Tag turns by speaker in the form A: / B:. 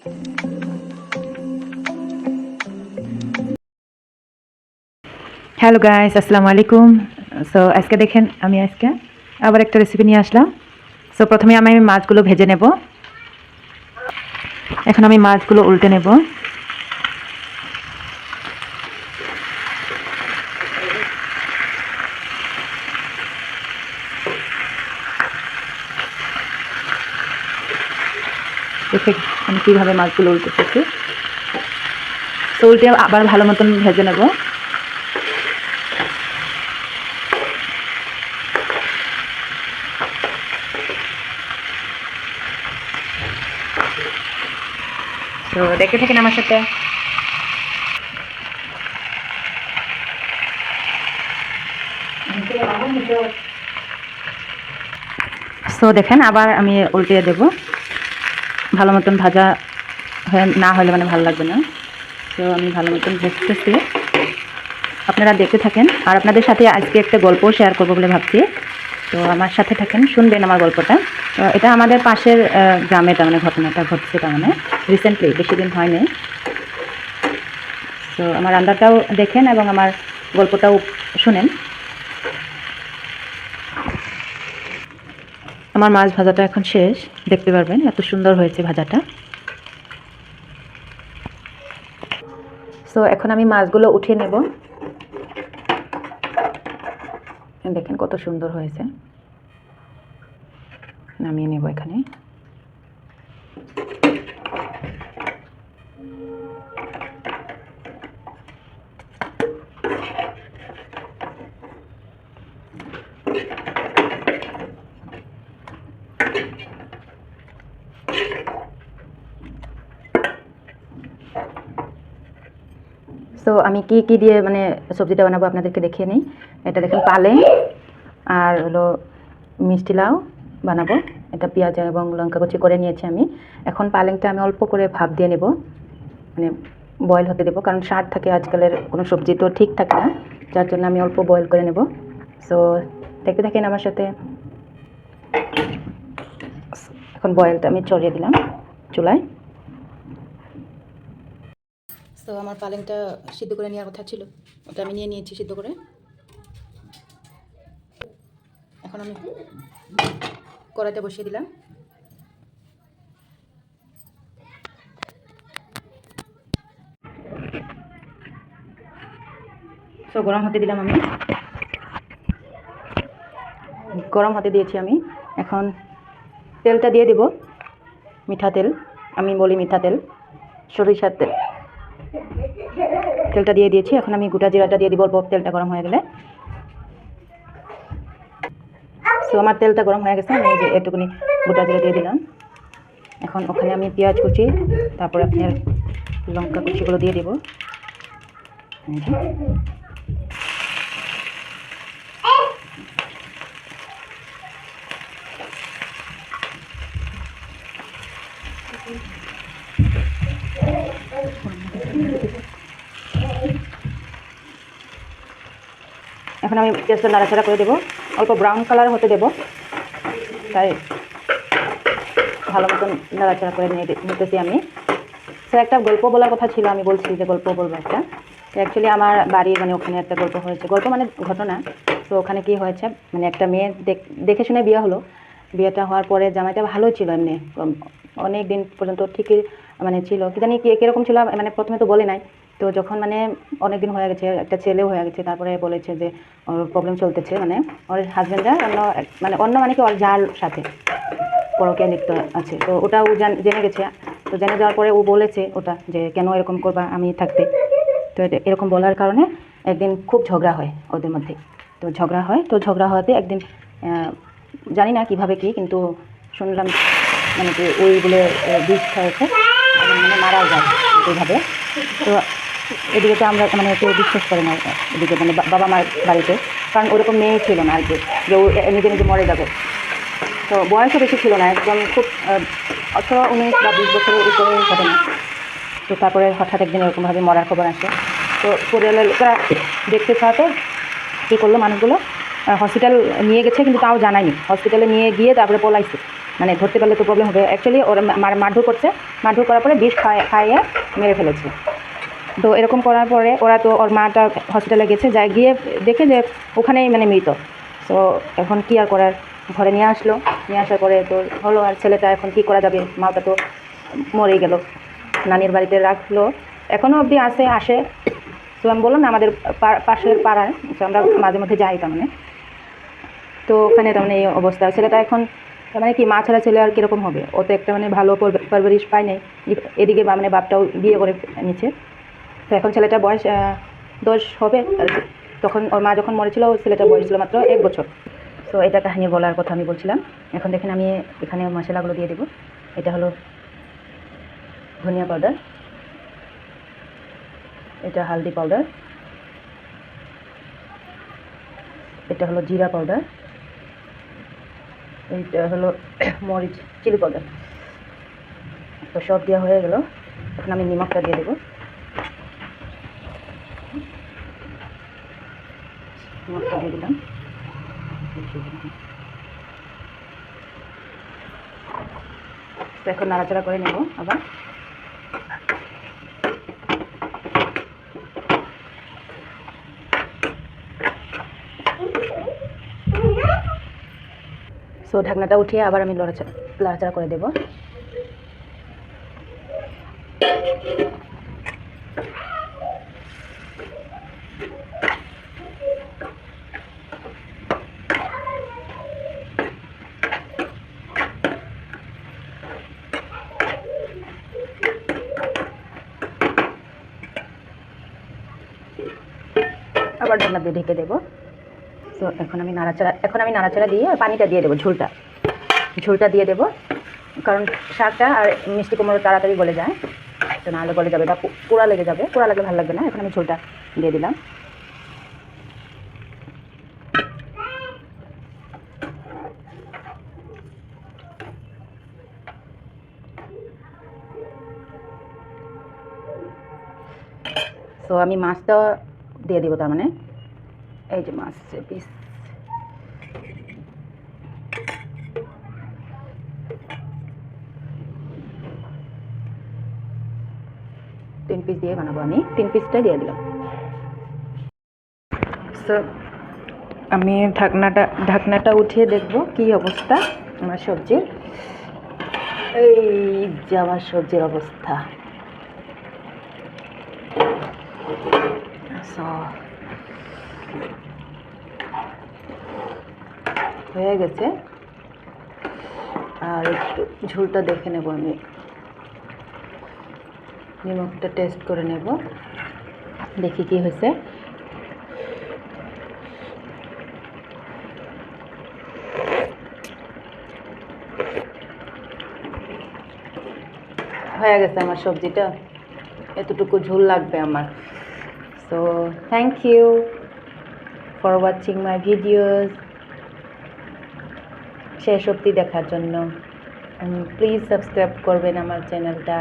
A: Hello guys, আসসালামু আলাইকুম। So আজকে দেখেন আমি আজকে আবার একটা রেসিপি নিয়ে আসলাম। সো প্রথমে আমি মাছগুলো ভেজে নেব। এখন আমি মাছগুলো উল্টে নেব। দেখে আমি কীভাবে মাছগুলো উল্টেছি। তো উল্টে আবার ভালো মতন ভেজে নেব। তো দেখতে থাকেন আমার সাথে। সো দেখেন আবার আমি উল্টে দেব। ভালো মতন ভাজা না হলে মানে ভালো লাগবে না। তো আমি ভালো মতন ভেজতেছি, আপনারা দেখতে থাকেন। আর আপনাদের সাথে আজকে একটা গল্প শেয়ার করবো বলে ভাবছি। তো আমার সাথে থাকেন, শুনবেন আমার গল্পটা। তো এটা আমাদের পাশের গ্রামে তার মানে ঘটনাটা ঘটছে, তার মানে রিসেন্টলি, বেশি দিন হয়নি। তো আমার রান্নাটাও দেখেন এবং আমার গল্পটাও শুনেন। আমার মাছ ভাজাটা এখন শেষ, দেখতে পারবেন এত সুন্দর হয়েছে ভাজাটা। সো এখন আমি মাছগুলো উঠিয়ে নেব। দেখেন কত সুন্দর হয়েছে, নামিয়ে নেব এখানে। সো আমি কি দিয়ে মানে সবজিটা বানাবো আপনাদেরকে দেখিয়ে নিই। এটা দেখেন পালেং আর হলো মিষ্টি লাউ বানাবো। এটা পেঁয়াজ এবং লঙ্কা কুচি করে নিয়েছি আমি। এখন পালেংটা আমি অল্প করে ভাপ দিয়ে নেব, মানে বয়েল হতে দেবো, কারণ স্বাদ থাকে আজকালের কোনো সবজি তো ঠিক থাকে না, যার জন্য আমি অল্প বয়েল করে নেব। সো দেখতে থাকেন আমার সাথে। এখন বয়েলটা আমি চড়িয়ে দিলাম চুলায়। তো আমার পালেংটা সিদ্ধ করে নেওয়ার কথা ছিল, ওটা আমি নিয়ে নিয়েছি সিদ্ধ করে। এখন আমি কড়াইটা বসিয়ে দিলাম। তো গরম হতে দিলাম আমি, গরম হতে দিয়েছি আমি। এখন তেলটা দিয়ে দেব, মিঠা তেল, আমি বলি মিঠা তেল, সরিষার তেল। তেলটা দিয়ে দিয়েছি, এখন আমি গোটা জিরাটা দিয়ে দিব অল্প, তেলটা গরম হয়ে গেলে। তো আমার তেলটা গরম হয়ে গেছে, আমি যে এটুকুনি গোটা জিরা দিয়ে দিলাম। এখন ওখানে আমি পেঁয়াজ কুচি, তারপর আপনার লঙ্কা কুচিগুলো দিয়ে দেব। এখন আমি পেঁয়াজটা নাড়াচাড়া করে দেবো, অল্প ব্রাউন কালার হতে দেব, তাই ভালো মতন নাড়াচাড়া করে নিতেছি আমি। তো একটা গল্প বলার কথা ছিল, আমি বলছি যে গল্প বলবো একটা। তো অ্যাকচুয়ালি আমার বাড়ির মানে ওখানে একটা গল্প হয়েছে, গল্প মানে ঘটনা। তো ওখানে কি হয়েছে, মানে একটা মেয়ে দেখে শুনে বিয়ে হলো। বিয়েটা হওয়ার পরে জামাইটা ভালোই ছিল, এমনি অনেক দিন পর্যন্ত ঠিকই মানে ছিল। কি জানি কীরকম ছিল, মানে প্রথমে তো বলে নাই। তো যখন মানে অনেক দিন হয়ে গেছে, একটা ছেলেও হয়ে গেছে, তারপরে বলেছে যে ওর প্রবলেম চলতেছে, মানে ওর হাজব্যান্ডরা অন্য মানে কি ওর যার সাথে পরকীয়া লিপ্ত আছে। তো ওটাও জেনে গেছে। তো জেনে যাওয়ার পরে ও বলেছে ওটা যে কেন এরকম করবা আমি থাকতে। তো এরকম বলার কারণে একদিন খুব ঝগড়া হয় ওদের মধ্যে। তো ঝগড়া হয়, তো ঝগড়া হওয়াতে একদিন জানি না কিভাবে কি, কিন্তু শুনলাম মানে যে ওই বলে বিষ হয়েছে, মানে মারাও যায় এইভাবে। তো এদিকে তো আমরা মানে কেউ বিশ্বাস করে না এদিকে, মানে বাবা মার বাড়িতে, কারণ ওরকম মেয়ে ছিল না আর কি, যে ও নিজে নিজে মরে যাবে। তো বয়সও বেশি ছিল না, একদম খুব 18-19 বা 20 বছরের উপরে ঘটনা। তো তারপরে হঠাৎ একদিন এরকমভাবে মরার খবর আসে। তো পরিবারের লোকেরা দেখতে পাওয়াতে কী করলো, মানুষগুলো হসপিটাল নিয়ে গেছে, কিন্তু তাও জানায়নি। হসপিটালে নিয়ে গিয়ে তারপরে পলাইছে, মানে ধরতে পারলে তো প্রবলেম হবে। অ্যাকচুয়ালি ওরা মারধর করছে, মারধর করার পরে বিষ খাইয়ে মেরে ফেলেছে। তো এরকম করার পরে ওরা তো ওর মাটা হসপিটালে গেছে, যায় গিয়ে দেখে যে ওখানেই মানে মৃত। তো এখন কী আর করার, ঘরে নিয়ে আসলো, নিয়ে আসার পরে তো হলো, আর ছেলেটা এখন কী করা যাবে, মাটা তো মরেই গেল। নানির বাড়িতে রাখলো, এখনও অবধি আসে। তো আমি বললাম না আমাদের পাশের পাড়ায়, তো আমরা মাঝে মধ্যে যাই তার মানে। তো ওখানে তার মানে এই অবস্থা, ছেলেটা এখন তার মানে কি মা ছাড়া ছেলে আর কীরকম হবে, ও তো একটা মানে ভালো পারভারিশ পায় নাই, এদিকে মানে বাপটাও বিয়ে করে নিচ্ছে। তো এখন ছেলেটার বয়স 10 হবে আর কি। তখন ওর মা যখন মরেছিল ওই ছেলেটার বয়স ছিল মাত্র 1 বছর। তো এটা কাহিনী বলার কথা আমি বলছিলাম। এখন দেখেন আমি এখানে মশলাগুলো দিয়ে দেবো। এটা হলো ধনিয়া পাউডার, এটা হালদি পাউডার, এটা হলো জিরা পাউডার, এইটা হলো মরিচ চিলি পাউডার। তো সব দেওয়া হয়ে গেল, এখন আমি নিমকটা দিয়ে দেবো। নিমকটা দিয়ে দিলাম। তো এখন নাড়াচাড়া করে নেব আবার। সো ঢাকনাটা উঠিয়ে আবার আমি নাড়াচাড়া করে দেব। আবার ঢাকনা দিয়ে ঢেকে দেবো। তো এখন আমি নাড়াচাড়া দিয়ে পানিটা দিয়ে দেবো, ঝোলটা দিয়ে দেবো, কারণ শাকটা আর মিষ্টি কুমড়ো তাড়াতাড়ি গলে যায়, তো নাহলে গলে যাবে বা পোড়া লেগে যাবে, পোড়া লাগলে ভালো লাগবে না। এখন আমি ঝোলটা দিয়ে দিলাম। তো আমি মাছটা দিয়ে দেবো, তার মানে এই যে মাছের পিস, তিন পিস দিয়ে বানাবো, আমি 3 পিসটাই দিয়ে দিলাম। সো আমি ঢাকনাটা উঠিয়ে দেখবো কি অবস্থা আমার সবজির। এই যে আমার সবজির অবস্থা, হয়ে গেছে। আর একটু ঝোলটা দেখে নেব, আমি নিমকটা টেস্ট করে নেব, দেখি কি হয়েছে। হয়ে গেছে আমার সবজিটা, এতটুকু ঝোল লাগবে আমার। So thank you for watching my videos, শেষ অবধি দেখার জন্য। প্লিজ সাবস্ক্রাইব করবেন আমার চ্যানেলটা।